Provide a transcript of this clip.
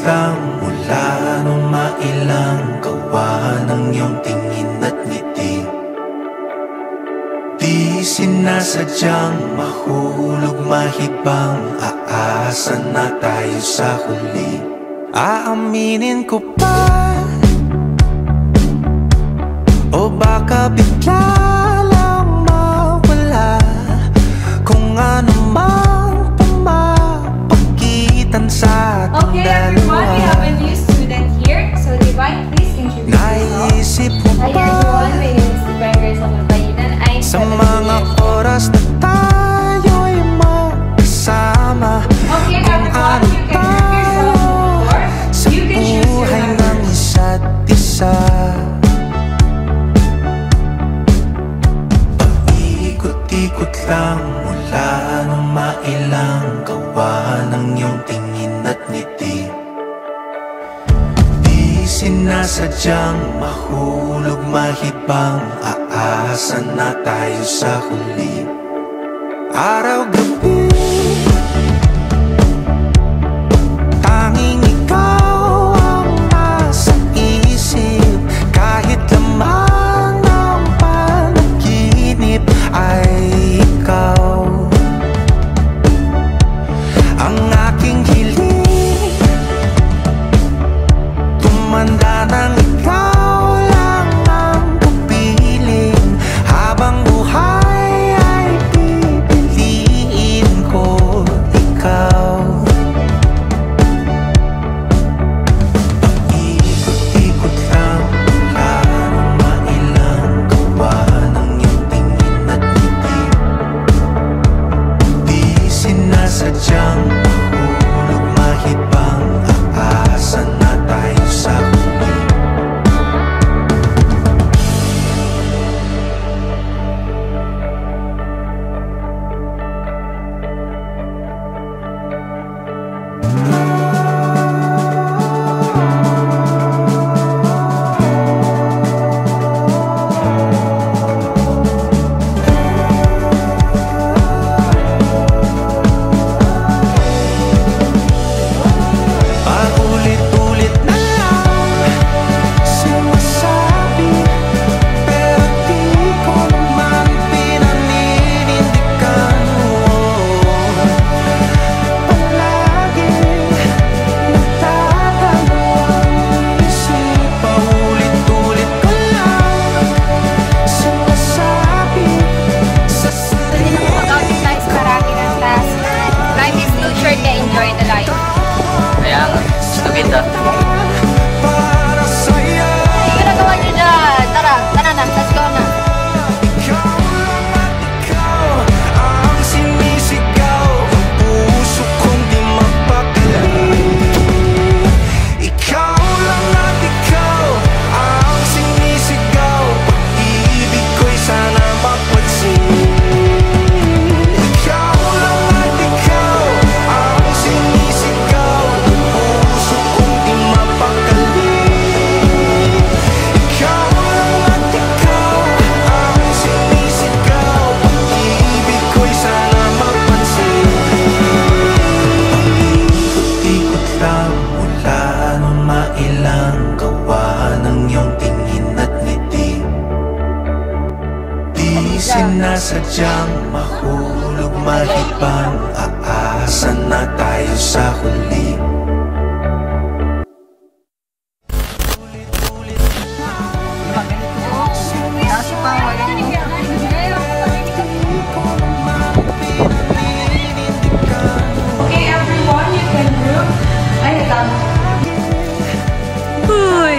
lang mula nung mailang gawa ng iyong tingin at ngiti. Di sinasadyang mahulog mahibang, aasa na tayo sa huli. Aaminin ko pa, o baka bigla lang mawala kung ano mang pumapagitan sa ating Okay, dalawa. everyone, we have a new student here. So, Divine, please introduce yourself. Naisip mo Hi ba everyone, my name is Divine Grace Almabayinan. I'm sa 17 mga years old. oras na tayo'y magkasama? Okay, Kung everyone, you can group yourself before. sa You can choose your buhay ng numbers. isa't isa. Paikot-ikot lang mula nung mailang gawa ng iyong tingin at ngiti. Di sinasadyang mahulog mahibang, aasa na tayo sa huli. Araw-gabi tanging ikaw ang nasa isip, kahit lamang ng panaginip ay ikaw ang aking hiling. Tumanda nang ikaw lang ang pupiling, habang buhay ay pipiliin ko ikaw. Paikot-ikot lang mula nung mailang gawa ng iyong tingin at ngiti. Di sinasadyang mahulog mahibang, aasa na tayo sa huli. Paulit-ulit na lang sinasabi, pero di ko naman pinaninindigan mo. Palagi nagdadalawang isip, paulit-ulit ko lang sinasabi sa sarili. About life, marami ng task. Life is too short to enjoy the life. Kaya nga, gusto kita. Para sa'yo, Ano ginagawa niyo dyan? Tara, tara na, let's go na. ikaw lang at ikaw ang sinisigaw, ang puso kong di mapakali. Ikaw lang at ikaw ang sinisigaw, pag-ibig ko'y sana mapansin. Ikaw lang at ikaw ang sinisigaw, ang puso kong di mapakali. Ikaw lang at ikaw ang sinisigaw, pag-ibig ko'y sana mapansin. Ikot-ikot lang mula nung mailang gawa ng iyong tingin at ngiti. Di sinasadyang mahulog mahibang, aasa na tayo sa huli. Okay, everyone, you can group. Ay, ito. Uy,